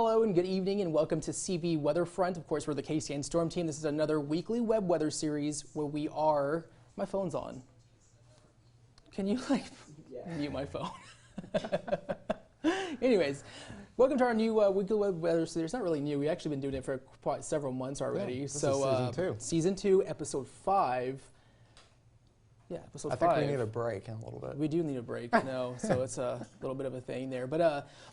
Hello and good evening and welcome to CV Weatherfront. Of course, we're the KSAN Storm Team. This is another weekly web weather series where we are... My phone's on. Can you mute my phone? Anyways, welcome to our new weekly web weather series. It's not really new. We've actually been doing it for quite several months already. Yeah, this is season 2. Season 2, episode 5. Yeah, episode 5. I think we need a break in a little bit. We do need a break, so it's a little bit of a thing there. But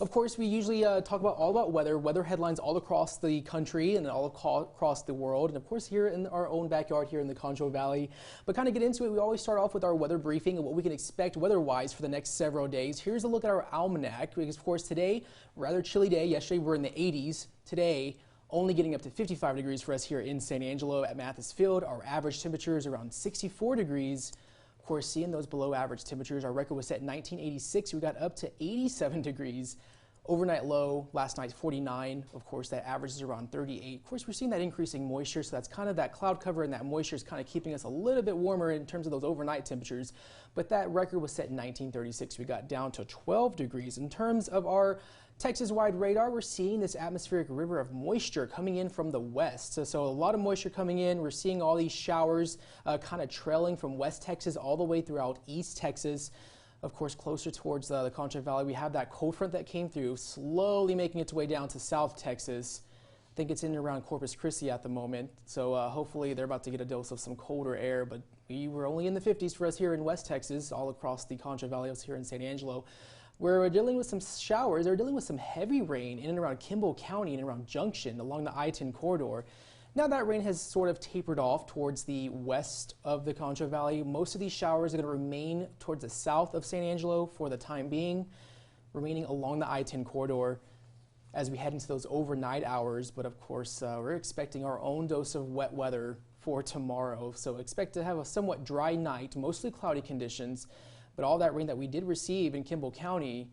of course, we usually talk all about weather headlines all across the country and all across the world, and of course here in our own backyard here in the Concho Valley. But kind of get into it, we always start off with our weather briefing and what we can expect weather-wise for the next several days. Here's a look at our almanac, because of course today, rather chilly day. Yesterday we were in the 80s. Today, only getting up to 55 degrees for us here in San Angelo at Mathis Field. Our average temperature is around 64 degrees. Of course, seeing those below average temperatures, our record was set in 1986. We got up to 87 degrees. Overnight low last night 49. Of course, that average is around 38. Of course, we're seeing that increasing moisture, so that's kind of that cloud cover, and that moisture is kind of keeping us a little bit warmer in terms of those overnight temperatures. But that record was set in 1936. We got down to 12 degrees. In terms of our Texas-wide radar, we're seeing this atmospheric river of moisture coming in from the west. So a lot of moisture coming in. We're seeing all these showers kind of trailing from West Texas all the way throughout East Texas. Of course, closer towards the Concho Valley, we have that cold front that came through, slowly making its way down to South Texas. I think it's in and around Corpus Christi at the moment. So hopefully they're about to get a dose of some colder air, but we were only in the 50s for us here in West Texas, all across the Concho Valley, us here in San Angelo. We're dealing with some showers. They're dealing with some heavy rain in and around Kimball County and around Junction along the I-10 corridor. Now that rain has sort of tapered off towards the west of the Concho Valley. Most of these showers are going to remain towards the south of San Angelo for the time being, remaining along the I-10 corridor as we head into those overnight hours. But of course, we're expecting our own dose of wet weather for tomorrow. So expect to have a somewhat dry night, mostly cloudy conditions. But all that rain that we did receive in Kimball County,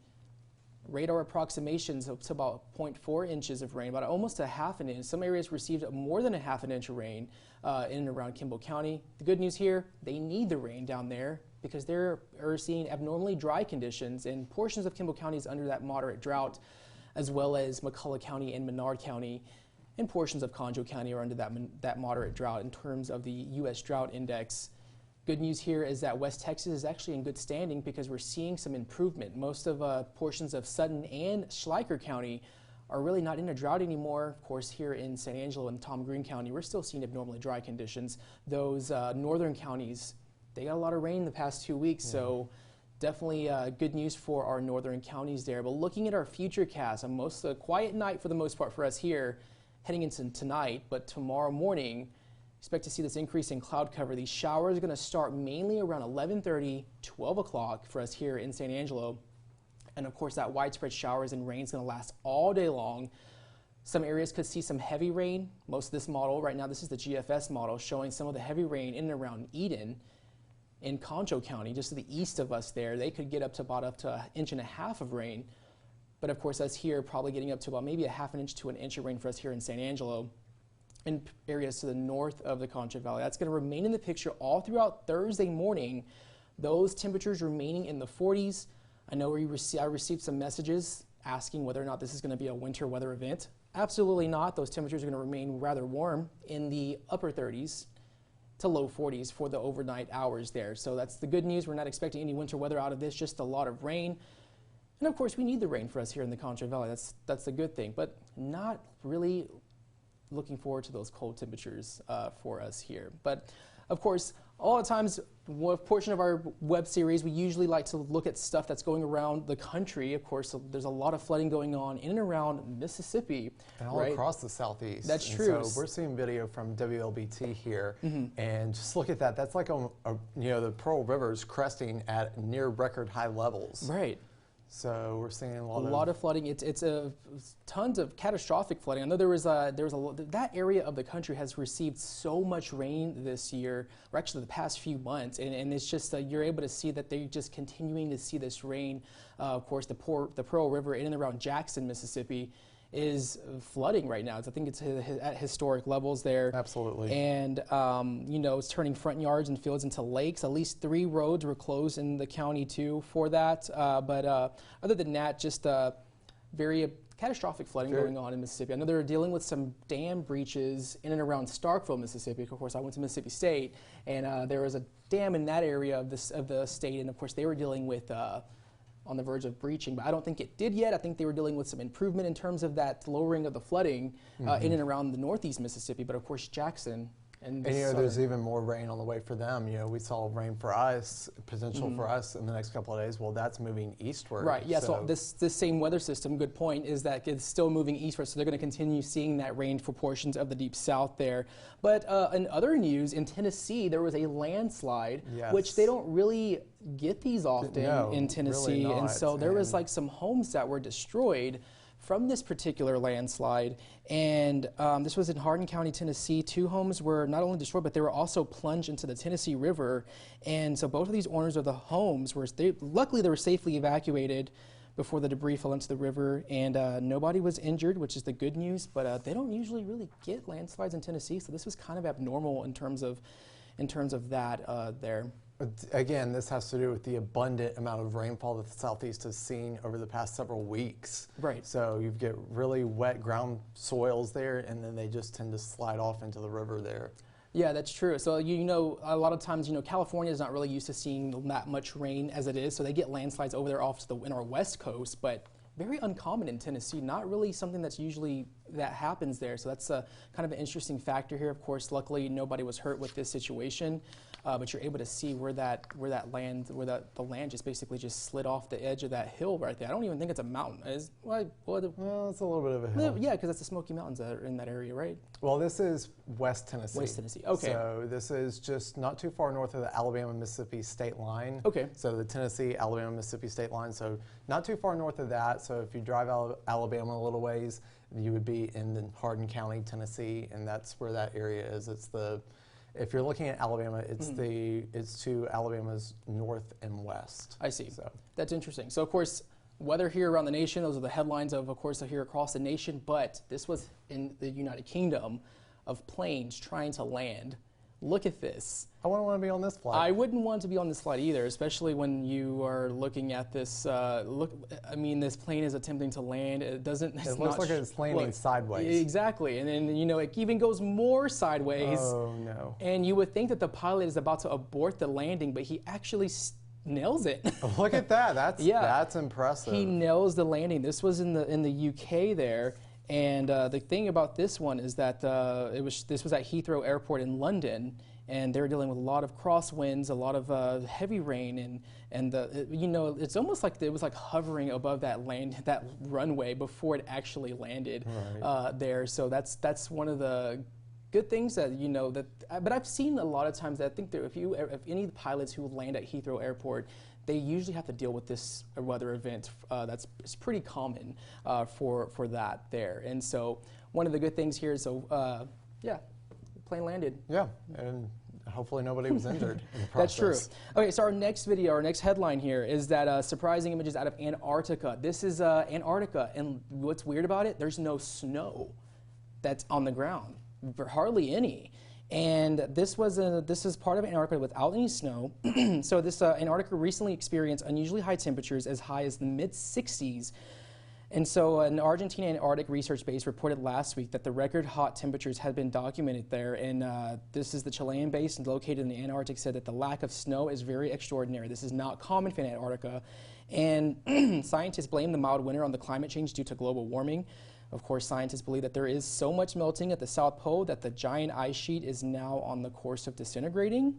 radar approximations up to about 0.4 inches of rain, about almost a half an inch. Some areas received more than a half an inch of rain in and around Kimball County. The good news here, they need the rain down there because they're seeing abnormally dry conditions, and portions of Kimball County is under that moderate drought, as well as McCullough County and Menard County, and portions of Conjo County are under that moderate drought in terms of the U.S. Drought Index. Good news here is that West Texas is actually in good standing because we're seeing some improvement. Most of portions of Sutton and Schleicher County are really not in a drought anymore. Of course, here in San Angelo and Tom Green County, we're still seeing abnormally dry conditions. Those northern counties, they got a lot of rain in the past 2 weeks, so definitely good news for our northern counties there. But looking at our Futurecast, a quiet night for the most part for us here, heading into tonight, but tomorrow morning, expect to see this increase in cloud cover. These showers are going to start mainly around 11:30, 12 o'clock for us here in San Angelo. And of course, that widespread showers and rain is going to last all day long. Some areas could see some heavy rain. Most of this model, right now, this is the GFS model, showing some of the heavy rain in and around Eden in Concho County, just to the east of us there. They could get up to about an inch and a half of rain. But of course, us here, probably getting up to about maybe a half an inch to an inch of rain for us here in San Angelo. In areas to the north of the Concho Valley. That's going to remain in the picture all throughout Thursday morning. Those temperatures remaining in the 40s. I know I received some messages asking whether or not this is going to be a winter weather event. Absolutely not. Those temperatures are going to remain rather warm in the upper 30s to low 40s for the overnight hours there. So that's the good news. We're not expecting any winter weather out of this, just a lot of rain. And of course, we need the rain for us here in the Concho Valley. That's the good thing, but not really looking forward to those cold temperatures for us here. But of course, all the times, a portion of our web series, we usually like to look at stuff that's going around the country. Of course, there's a lot of flooding going on in and around Mississippi. And all across the southeast. That's true. So we're seeing video from WLBT here, and just look at that. That's like the Pearl River is cresting at near record high levels. Right. So we're seeing a lot of flooding. It's tons of catastrophic flooding. I know that area of the country has received so much rain this year, or actually the past few months, and it's just you're able to see that they're just continuing to see this rain. Of course, the Pearl River in and around Jackson, Mississippi, is flooding right now. I think it's at historic levels there. Absolutely. And, it's turning front yards and fields into lakes. At least 3 roads were closed in the county, too, for that. But other than that, just very catastrophic flooding going on in Mississippi. I know they're dealing with some dam breaches in and around Starkville, Mississippi. Of course, I went to Mississippi State, and there was a dam in that area of the state, and of course they were dealing with on the verge of breaching, but I don't think it did yet. I think they were dealing with some improvement in terms of that lowering of the flooding in and around the northeast Mississippi, but of course Jackson. And you know, there's even more rain on the way for them. You know, we saw rain for us, potential for us in the next couple of days. Well, that's moving eastward. Right, yeah, so this same weather system, good point, is that it's still moving eastward, so they're going to continue seeing that range for portions of the deep south there. But in other news, in Tennessee, there was a landslide, which they don't really get these often in Tennessee, really and so there was like some homes that were destroyed from this particular landslide, and this was in Hardin County, Tennessee. 2 homes were not only destroyed, but they were also plunged into the Tennessee River, and so both of these owners of the homes were, luckily they were safely evacuated before the debris fell into the river, and nobody was injured, which is the good news, but they don't usually really get landslides in Tennessee, so this was kind of abnormal in terms of that there. Again, this has to do with the abundant amount of rainfall that the Southeast has seen over the past several weeks. Right. So you get really wet ground soils there, and then they just tend to slide off into the river there. Yeah, that's true. So, you know, a lot of times, you know, California is not really used to seeing that much rain as it is, so they get landslides over there off to in our west coast, but very uncommon in Tennessee, not really something that's usually that happens there. So that's a kind of an interesting factor here. Of course, luckily nobody was hurt with this situation, but you're able to see where the land just basically just slid off the edge of that hill right there. I don't even think it's a mountain. Well, it's a little bit of a hill. Yeah, because that's the Smoky Mountains that are in that area, right? Well, this is West Tennessee. West Tennessee, okay. So this is just not too far north of the Alabama-Mississippi state line. Okay. So the Tennessee, Alabama-Mississippi state line. So not too far north of that. So if you drive out of Alabama a little ways, you would be in the Hardin County, Tennessee, and that's where that area is. If you're looking at Alabama, it's to Alabama's north and west. I see. So that's interesting. So of course, weather here around the nation, those are the headlines of course, here across the nation, but this was in the United Kingdom of planes trying to land. Look at this. I wouldn't want to be on this flight. I wouldn't want to be on this flight either, especially when you are looking at this. I mean, this plane is attempting to land. It looks like it's landing sideways. Exactly, and then you know it even goes more sideways. Oh no! And you would think that the pilot is about to abort the landing, but he actually nails it. Look at that. That's impressive. He nails the landing. This was in the UK there. And the thing about this one is that this was at Heathrow Airport in London, and they were dealing with a lot of crosswinds, a lot of heavy rain, and you know, it's almost like it was like hovering above that runway before it actually landed there. So that's one of the good things that you know that. But I've seen a lot of times that I think that if any pilots who land at Heathrow Airport, they usually have to deal with this weather event it's pretty common for that there. And so one of the good things here is, yeah, plane landed. Yeah, and hopefully nobody was injured in the process. That's true. Okay, so our next video, our next headline here is that surprising images out of Antarctica. This is Antarctica, and what's weird about it, there's no snow that's on the ground, hardly any. And this is part of Antarctica without any snow. So this Antarctica recently experienced unusually high temperatures as high as the mid-60s. And so an Argentina Antarctic research base reported last week that the record hot temperatures had been documented there. And this is the Chilean base located in the Antarctic, said that the lack of snow is very extraordinary. This is not common for Antarctica. And scientists blame the mild winter on the climate change due to global warming. Of course, scientists believe that there is so much melting at the South Pole that the giant ice sheet is now on the course of disintegrating.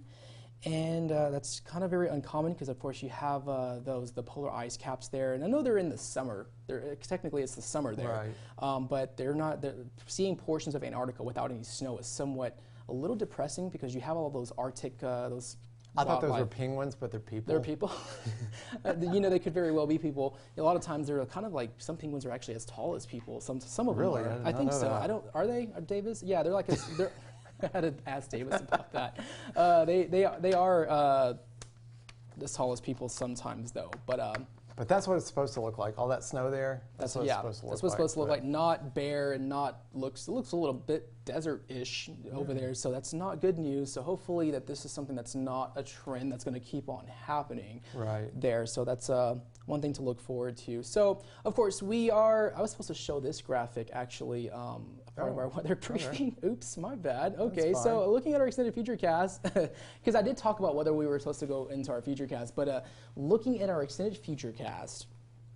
And that's kind of very uncommon because, of course, you have the polar ice caps there. And I know they're in the summer. Technically, it's the summer there. Right. But seeing portions of Antarctica without any snow is somewhat a little depressing because you have all those Arctic, I thought those were penguins, but they're people. They're people. You know, they could very well be people. A lot of times they're kind of like, some penguins are actually as tall as people. Some of them are. I think so. I don't. Are they? Davis? Yeah, they're like. I had to ask Davis about that. They are as tall as people sometimes, though. But that's what it's supposed to look like. All that snow there. That's what it's supposed to look like. That's what it's supposed to look like. Not bare and not looks a little bit desert-ish over there, so that's not good news. So hopefully that this is something that's not a trend that's going to keep on happening there. So that's one thing to look forward to. So of course I was supposed to show this graphic actually part of our weather briefing. Oops, my bad. Okay, so looking at our extended Futurecast, because I did talk about whether we were supposed to go into our Futurecast, but looking at our extended Futurecast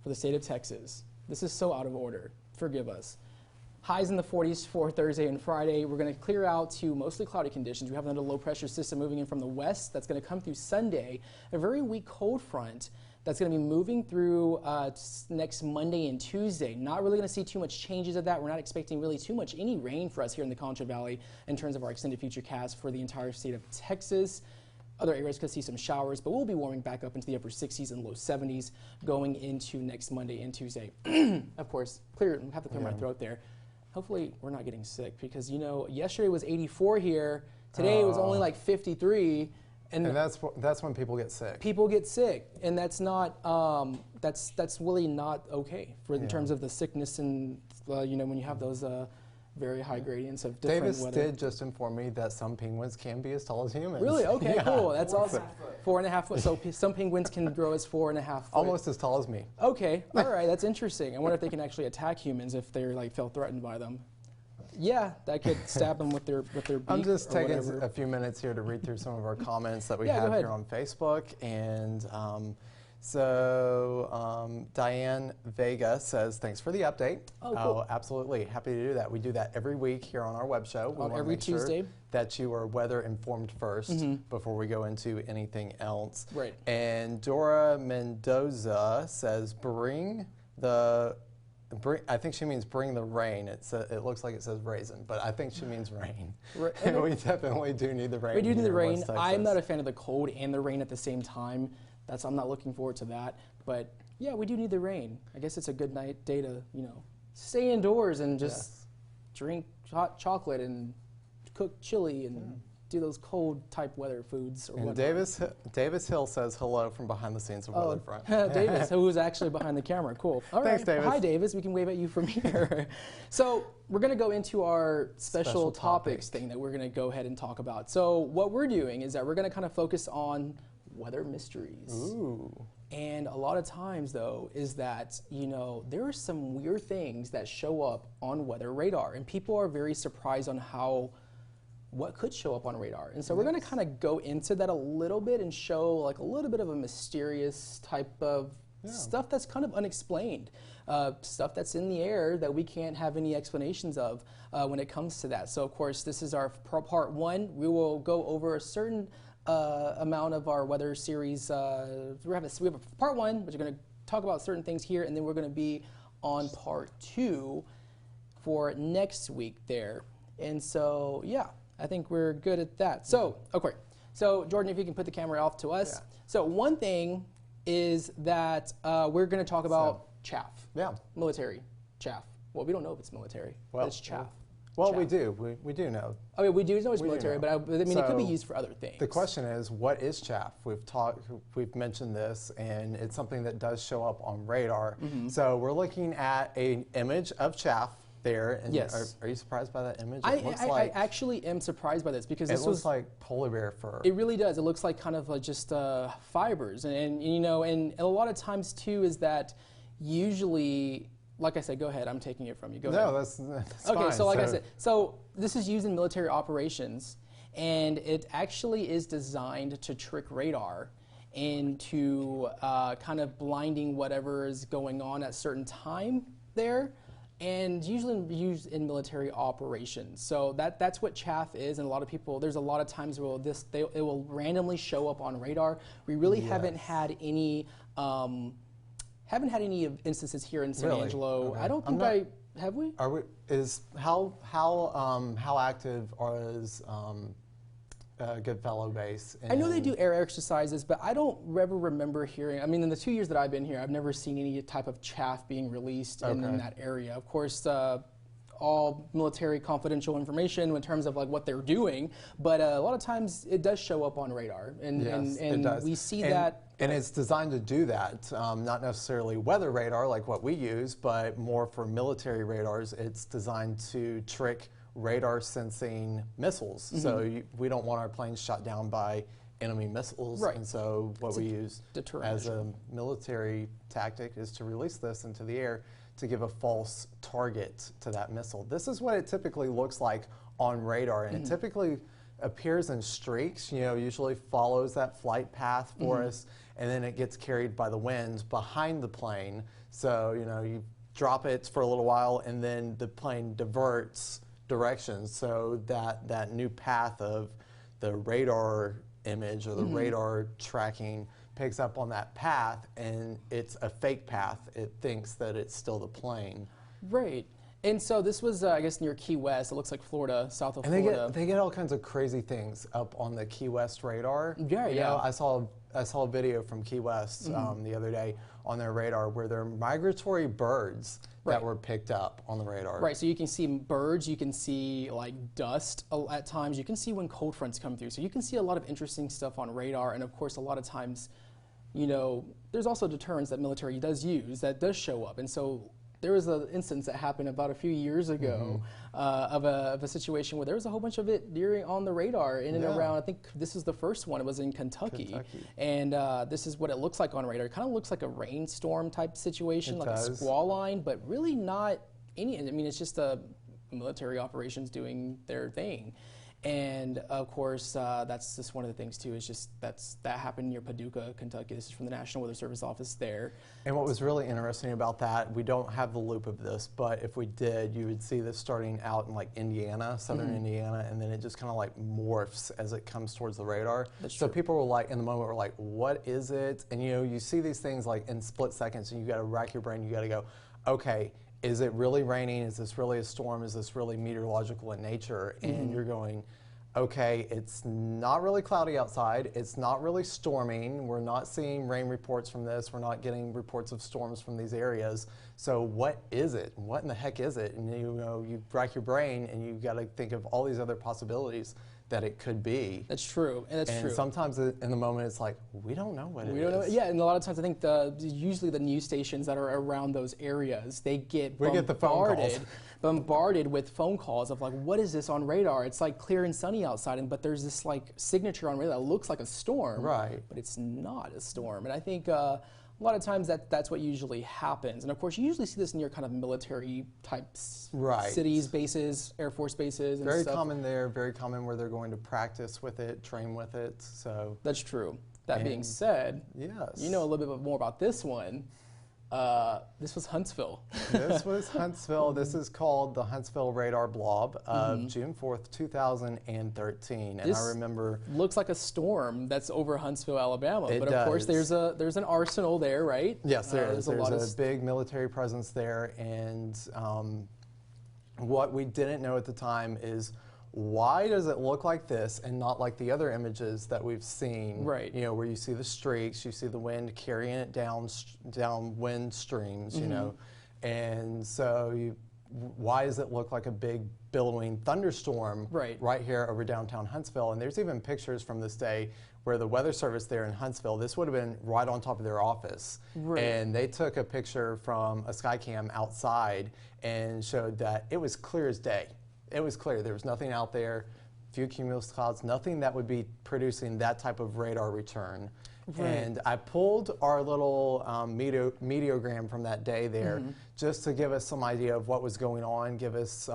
for the state of Texas, this is so out of order. Forgive us. Highs in the 40s for Thursday and Friday. We're going to clear out to mostly cloudy conditions. We have another low pressure system moving in from the west that's going to come through Sunday. A very weak cold front that's going to be moving through next Monday and Tuesday. Not really going to see too much changes of that. We're not expecting really too much any rain for us here in the Concho Valley in terms of our extended Futurecast for the entire state of Texas. Other areas could see some showers, but we'll be warming back up into the upper 60s and low 70s going into next Monday and Tuesday. Of course, I have to clear my throat there. Hopefully we're not getting sick because, you know, yesterday was 84 here. Today it was only like 53. And that's when people get sick. People get sick, and that's not that's really not okay in terms of the sickness and you know, when you have those very high gradients of different weather. Davis did just inform me that some penguins can be as tall as humans. Really? Okay, cool. That's awesome. 4.5 foot. So some penguins can grow as 4.5 foot. Almost as tall as me. Okay, all right, that's interesting. I wonder if they can actually attack humans if they're like feel threatened by them. Yeah, that could stab them with their beak. I'm just taking a few minutes here to read through some of our comments that we have here on Facebook. And Diane Vega says, thanks for the update. Oh, cool. Absolutely. Happy to do that. We do that every week here on our web show. We every Tuesday. That you are weather informed first before we go into anything else. Right. And Dora Mendoza says, I think she means bring the rain. It looks like it says raisin, but I think she means rain. And we definitely do need the rain. We do need the rain. I'm not a fan of the cold and the rain at the same time. I'm not looking forward to that. But yeah, we do need the rain. I guess it's a good day to, you know, stay indoors and just drink hot chocolate and cook chili and do those cold type weather foods. Or and Davis Hill says hello from behind the scenes of Weatherfront. Davis, who's actually behind the camera. Cool. All right. Thanks, Davis. Hi, Davis. We can wave at you from here. So we're going to go into our special topics thing that we're going to go ahead and talk about. So what we're doing is that we're going to kind of focus on weather mysteries. Ooh. And a lot of times, though, is that, you know, there are some weird things that show up on weather radar, and people are very surprised on what could show up on radar. And so we're going to kind of go into that a little bit and show like a little bit of a mysterious type of stuff that's kind of unexplained, stuff that's in the air that we can't have any explanations of when it comes to that. So of course, this is our part one. We will go over a certain amount of our weather series. We have a part one, which is going to talk about certain things here, and then we're going to be on part two for next week there. And so, yeah, I think we're good at that. So, okay. So, Jordan, if you can put the camera off to us. Yeah. So, one thing is that we're going to talk about chaff. Yeah. Military chaff. Well, we don't know if it's military, but it's chaff. Well, we do. We do know. Oh, yeah, we do know it's military, but I mean, it could be used for other things. The question is, what is chaff? We've mentioned this, and it's something that does show up on radar. So we're looking at an image of chaff there. And yes. Are you surprised by that image? I actually am surprised by this because it looks like polar bear fur. It really does. It looks like kind of like just fibers, and you know, and a lot of times too is that usually. Like I said, go ahead. I'm taking it from you. Go ahead. No, that's okay, fine. So like I said, so this is used in military operations, and it actually is designed to trick radar into kind of blinding whatever is going on at certain time there, and usually used in military operations. So that's what chaff is, and a lot of people, there's a lot of times where it will randomly show up on radar. We really haven't had any. Haven't had any instances here in San Angelo. Okay. I don't think have we? Are we? How active is Goodfellow base? I know they do air exercises, but I don't ever remember hearing. I mean, in the 2 years that I've been here, I've never seen any type of chaff being released in that area. Of course, all military confidential information in terms of like what they're doing, but a lot of times it does show up on radar, and we see that. And it's designed to do that, not necessarily weather radar like what we use, but more for military radars. It's designed to trick radar sensing missiles. So we don't want our planes shot down by enemy missiles. Right. And so what we use as a military tactic is to release this into the air to give a false target to that missile. This is what it typically looks like on radar, and it typically appears in streaks, usually follows that flight path for us, and then it gets carried by the winds behind the plane. So, you drop it for a little while, and then the plane diverts directions so that new path of the radar image or the radar tracking picks up on that path, and it's a fake path. It thinks that it's still the plane. Right. And so this was, I guess, near Key West. It looks like Florida, south of Florida. And they get all kinds of crazy things up on the Key West radar. Yeah, I saw a video from Key West the other day on their radar where there are migratory birds that were picked up on the radar. Right, so you can see birds, you can see like dust at times, you can see when cold fronts come through. So you can see a lot of interesting stuff on radar, and of course a lot of times, there's also deterrence that military does use that does show up. And so there was an instance that happened about a few years ago of a situation where there was a whole bunch of it on the radar in and around. I think this is the first one. It was in Kentucky. And this is what it looks like on radar. It kind of looks like a rainstorm type situation, like a squall line, but really not any. I mean, it's just military operations doing their thing. And of course, that's just one of the things too. Is just that happened near Paducah, Kentucky. This is from the National Weather Service office there. And what was really interesting about that, we don't have the loop of this, but if we did, you would see this starting out in like Indiana, southern Indiana, and then it just kind of like morphs as it comes towards the radar. So people were like, in the moment, were like, "What is it?" And you see these things like in split seconds, and you got to rack your brain. You got to go, "Okay, is it really raining? Is this really a storm? Is this really meteorological in nature?" And you're going, okay, it's not really cloudy outside. It's not really storming. We're not seeing rain reports from this. We're not getting reports of storms from these areas. So what is it? What in the heck is it? And you rack your brain and you got to think of all these other possibilities that it could be. That's true, and that's true. And sometimes in the moment it's like, we don't know what it is. We don't know. Yeah, and a lot of times I think usually the news stations that are around those areas, they get bombarded with phone calls of like, what is this on radar? It's like clear and sunny outside, but there's this like signature on radar that looks like a storm, but it's not a storm. And I think a lot of times that's what usually happens. And of course, you usually see this near kind of military type cities, bases, Air Force bases, and very stuff. common there, very common where they're going to practice with it, train with it. So that's true. That being said, you know a little bit more about this one. This was Huntsville. This was Huntsville. This is called the Huntsville Radar Blob of June 4th, 2013. And I remember... looks like a storm that's over Huntsville, Alabama. It but of course, there's an arsenal there, right? Yes, there is. There's a big military presence there. And what we didn't know at the time is, why does it look like this and not like the other images that we've seen? Right. Where you see the streaks, you see the wind carrying it down wind streams, and so why does it look like a big billowing thunderstorm right here over downtown Huntsville? And there's even pictures from this day where the weather service there in Huntsville, this would have been right on top of their office. And they took a picture from a Skycam outside and showed that it was clear as day. It was clear. There was nothing out there, few cumulus clouds, nothing that would be producing that type of radar return. And I pulled our little meteogram from that day there just to give us some idea of what was going on, give us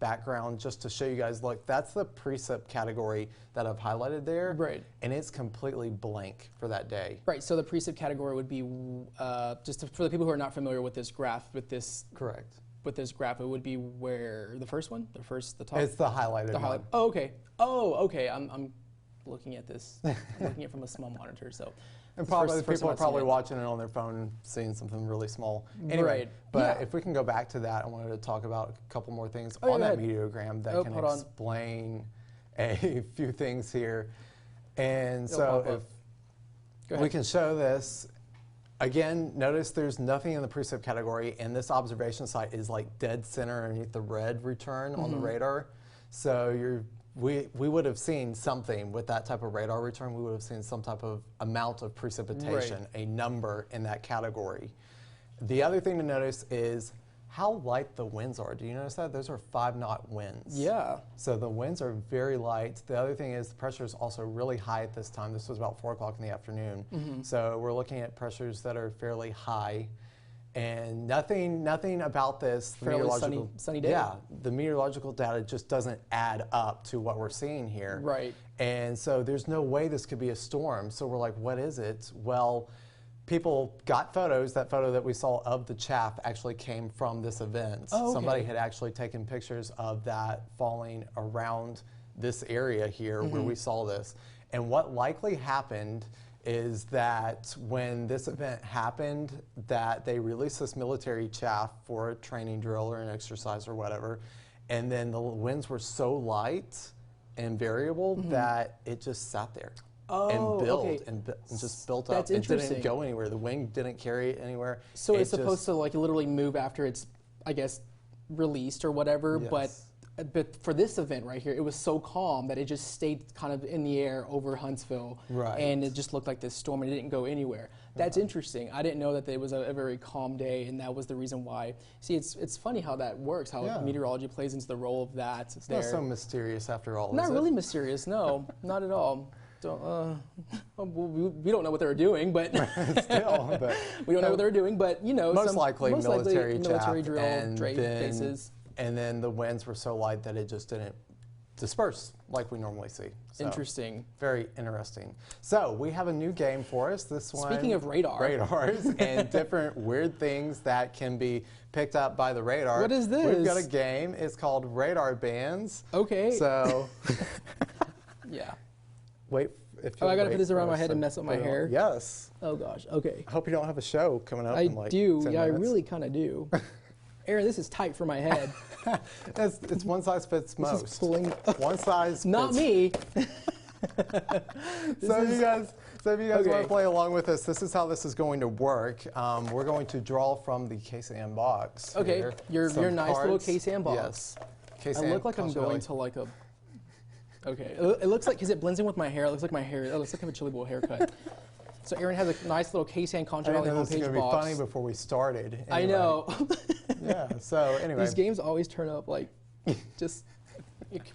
background, just to show you guys, look, that's the precip category that I've highlighted there. And it's completely blank for that day. So the precip category would be, for the people who are not familiar with this graph, with this graph, it would be where the first one, the top. It's the highlighted one. Oh, okay. Oh, okay. I'm looking at this. I'm looking at it from a small monitor, so. And probably people are probably watching it on their phone, seeing something really small. Anyway, but if we can go back to that, I wanted to talk about a couple more things on that meteogram that can explain a few things here. And so if we can show this. Again, notice there's nothing in the precip category, and this observation site is like dead center underneath the red return on the radar. So we would have seen something with that type of radar return. We would have seen some type of amount of precipitation, a number in that category. The other thing to notice is how light the winds are. Do you notice that? Those are 5-knot winds. Yeah. So the winds are very light. The other thing is the pressure is also really high at this time. This was about 4 o'clock in the afternoon. So we're looking at pressures that are fairly high. And nothing about this Fairly sunny day. Yeah, the meteorological data just doesn't add up to what we're seeing here. Right. And so there's no way this could be a storm. So we're like, what is it? Well, people got photos. That photo that we saw of the chaff actually came from this event. Oh, okay. Somebody had actually taken pictures of that falling around this area here where we saw this. And what likely happened is that when this event happened, that they released this military chaff for a training drill or an exercise or whatever, and then the winds were so light and variable that it just sat there and built and just built up. That's It interesting. didn't go anywhere. The wind didn't carry it anywhere. So it's supposed to like literally move after it's, I guess, released or whatever, Yes. But for this event right here, it was so calm that it just stayed kind of in the air over Huntsville. Right. And it just looked like this storm and it didn't go anywhere. That's interesting. I didn't know that it was a very calm day and that was the reason why. See, it's funny how that works, how meteorology plays into the role of that. It's not so mysterious after all, Not is really it? mysterious, no, not at all. We don't know what they were doing, but Still, but we don't know what they were doing. But you know, most likely military drill, and Drake then, bases. And then the winds were so light that it just didn't disperse like we normally see. So, Interesting. Very interesting. So we have a new game for us. This one. Speaking of radars and different weird things that can be picked up by the radar. What is this? We've got a game. It's called Radar Bands. Okay. So. Yeah. Wait. If Oh, I gotta wait put this around for my us head to and mess up my put it on. hair? Yes. Oh gosh. Okay. I hope you don't have a show coming up I in like do. 10 Yeah, minutes. I really kind of do. Aaron, this is tight for my head. It's one size fits This most. is pulling. One size Not fits. me. So if you guys Okay. want to play along with us, this is how this is going to work. We're going to draw from the KSAN box. Okay, here. your Some nice little cards. KSAN box. Yes. I KSAN, look like I'm going to like a. Okay, it looks like because it blends in with my hair. It looks like my hair. It looks like I have a Chili Bowl haircut. So Aaron has a nice little KSAN I didn't know this was ConchoValley going Homepage to be box. funny before we started. I Anyway. know. Yeah. So anyway. These games always turn up like, just.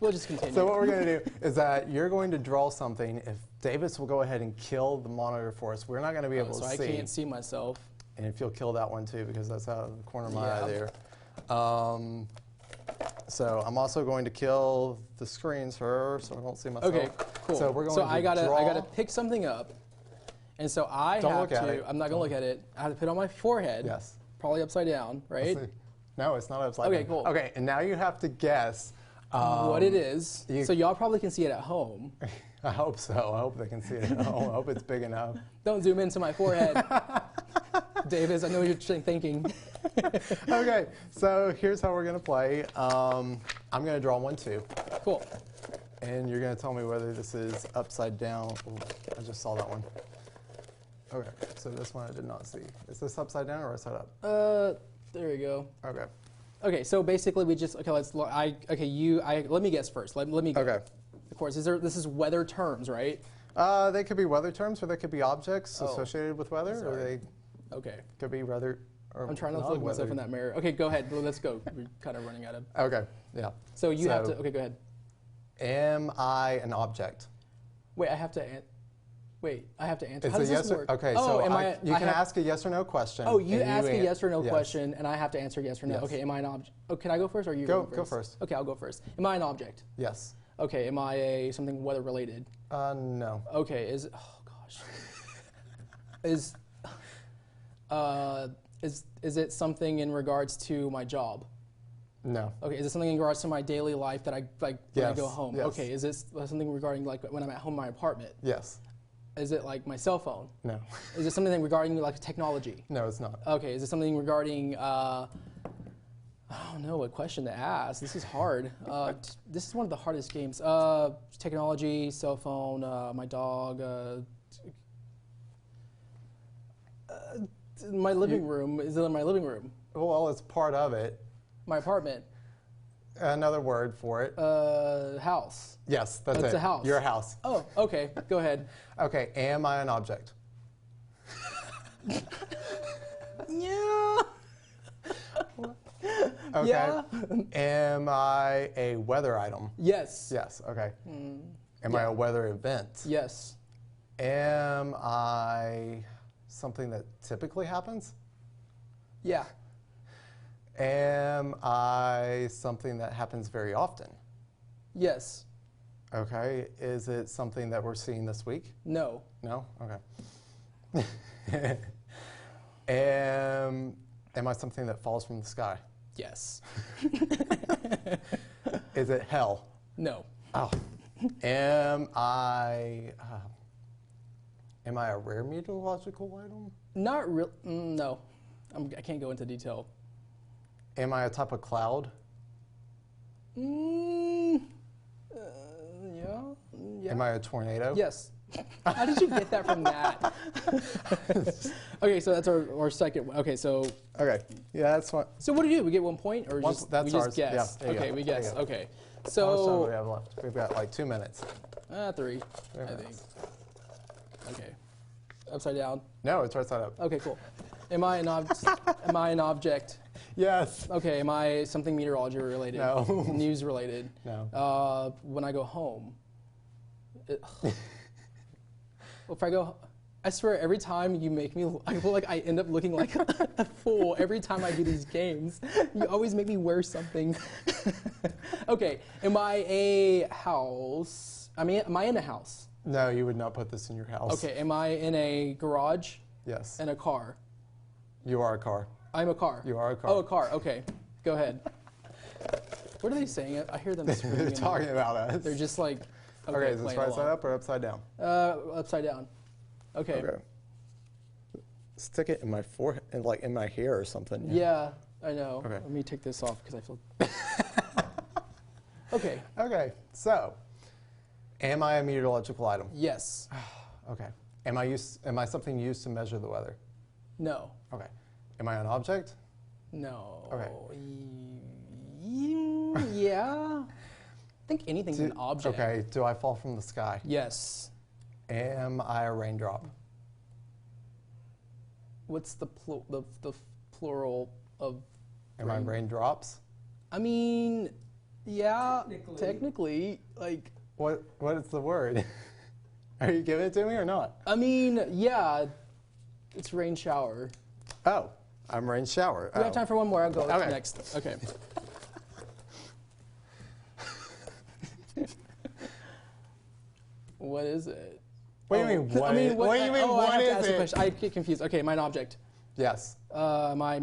We'll just continue. So what we're going to do is that you're going to draw something. If Davis will go ahead and kill the monitor for us, we're not going to be able so to I see. can't see myself. And if you'll kill that one too, because that's out of the corner of my Yeah. eye there. So I'm also going to kill the screens for her, so I don't see myself. Okay, cool. So we're going to I gotta draw. pick something up, and so I Don't have look at to. it. I'm not gonna look at it. I have to put it on my forehead. Yes. Probably upside down, right? Let's see. No, it's not upside Okay, down. cool. Okay, and now you have to guess. What it is. you- So y'all probably can see it at home. I hope so. I hope they can see it at home. I hope it's big enough. Don't zoom into my forehead, Davis. I know what you're thinking. Okay, so here's how we're going to play. I'm going to draw one too. Cool. And you're going to tell me whether this is upside down. Ooh, I just saw that one. Okay, so this one I did not see. Is this upside down or right side up? There we go. Okay. Okay, so basically we just let's look. Let me guess first. Let me go. Okay. Of course, this is weather terms, right? They could be weather terms, or they could be objects Oh, associated with weather, or sorry. they Okay. could be weather. Or I'm trying not to look at myself in that mirror. Okay, go ahead. Let's go. We're kind of running out of. Okay, yeah. So you have to. Okay, go ahead. Am I an object? Wait, I have to. Wait, I have to answer. It's How a does yes this or work? okay. Oh, So am you I can have- ask a yes or no question. Oh, you and ask a yes or no yes. question, and I have to answer yes or no. Yes. Okay, am I an object? Oh, can I go first, or are you Go going first? first. Okay, I'll go first. Am I an object? Yes. Okay, am I something weather related? No. Okay, oh gosh. Is it something in regards to my job? No. Okay, is it something in regards to my daily life that I like when I Yes, go home? yes. Okay, is this something regarding like when I'm at home in my apartment? Yes. Is it like my cell phone? No. Is it something regarding like technology? No, it's not. Okay, is it something regarding, I don't know what question to ask. This is hard. This is one of the hardest games. Technology, cell phone, my dog, my living room. Is it in my living room? Well, it's part of it. My apartment? Another word for it. House. Yes, that's it. It's a house. Your house. Oh, okay, go ahead. Okay, am I an object? Yeah. Okay. Yeah. Am I a weather item? Yes. Yes. Okay. Am Yeah. I a weather event? Yes. Am I something that typically happens? Yeah. Am I something that happens very often? Yes. Okay. Is it something that we're seeing this week? No. No? Okay. Am I something that falls from the sky? Yes. Is it hell? No. Oh. Am I a rare meteorological item? Not real. No. I can't go into detail. Am I a type of cloud? Yeah. Yeah. Am I a tornado? Yes. How did you get that from that? Okay, so that's our second one. Okay, so Okay. Yeah, that's fine. so what do you do? We get 1 point, or Once- just that's we just ours. guess? Yeah, there you Okay, go. we There you guess. go. Okay, How much time do we so have left? We've got like 2 minutes. 3, 3 I think. minutes. Okay, upside down. No, it's right side up. Okay, cool. Am I an object? Yes. Okay, am I something meteorology related? No. News related? No. When I go home, if I go, I swear every time you make me, I feel like I end up looking like a fool every time I do these games. You always make me wear something. Okay, am I a house? I mean, am I in a house? No, you would not put this in your house. Okay, am I in a garage Yes. and a car? You are a car. I'm a car. You are a car. Oh, a car. Okay, go ahead. What are they saying? I hear them screaming. They're in talking there. about us. They're just like, Okay, is this playing right along. side up or upside down? Upside down. Okay. Okay. Stick it in my forehead, like in my hair or something. Yeah, I know. Okay. Let me take this off because I feel. Okay. Okay, so, am I a meteorological item? Yes. Okay. Am I something used to measure the weather? No. Okay. Am I an object? No. Okay. Yeah. I think anything's an object. Okay. Do I fall from the sky? Yes. Am I a raindrop? What's the plural of? Am I raindrops? I mean, yeah. Technically, like. What is the word? Are you giving it to me or not? I mean, yeah. It's rain shower. Oh, I'm rain shower. We have time for one more. I'll go Okay. next. Okay. What is it? What do you mean? What do you mean? I What have to is ask a it? question. I get confused. Okay, my object. Yes. My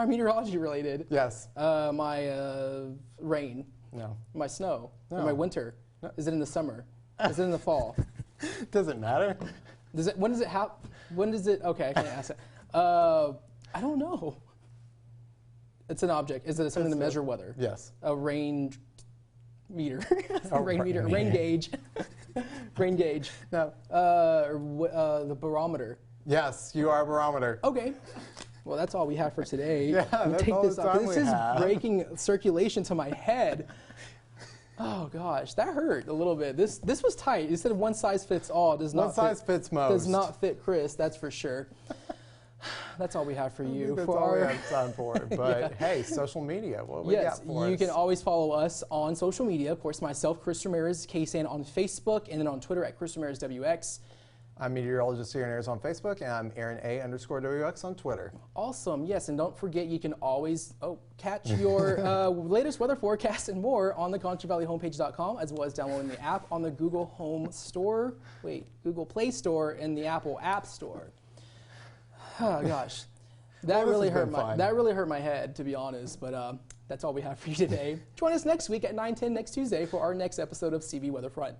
meteorology related. Yes. My rain. No. My snow. Or No. my winter. No. Is it in the summer? Is it in the fall? Does it matter? When does it happen? When does it? Okay, I can't ask it. I don't know. It's an object. Is it something to measure weather? Yes. A rain meter. Oh, Rain meter. rain Rain gauge. Rain gauge. No. The barometer. Yes, you are a barometer. Okay. Well, that's all we have for today. Yeah, We'll that's take all this the off. time This we is have. breaking circulation to my head. Oh gosh, that hurt a little bit. This was tight. You said one size fits all. Does not One size fits most. Does not fit Chris. That's for sure. That's all we have for you. That's for all we our have time for. But hey, social media, what we yes, got for you us? can always follow us on social media. Of course, myself, Chris Ramirez, KSAN on Facebook, and then on Twitter at Chris Ramirez WX. I'm meteorologist here in Arizona on Facebook, and I'm Aaron A_WX on Twitter. Awesome, yes, and don't forget you can always catch your latest weather forecast and more on the ConchoValleyHomepage.com, as well as downloading the app on the Google Play Store and the Apple App Store. Oh gosh, that Well, really this has hurt been fun. that really hurt my head, to be honest. But that's all we have for you today. Join us next week at 9:10 next Tuesday for our next episode of CV Weatherfront.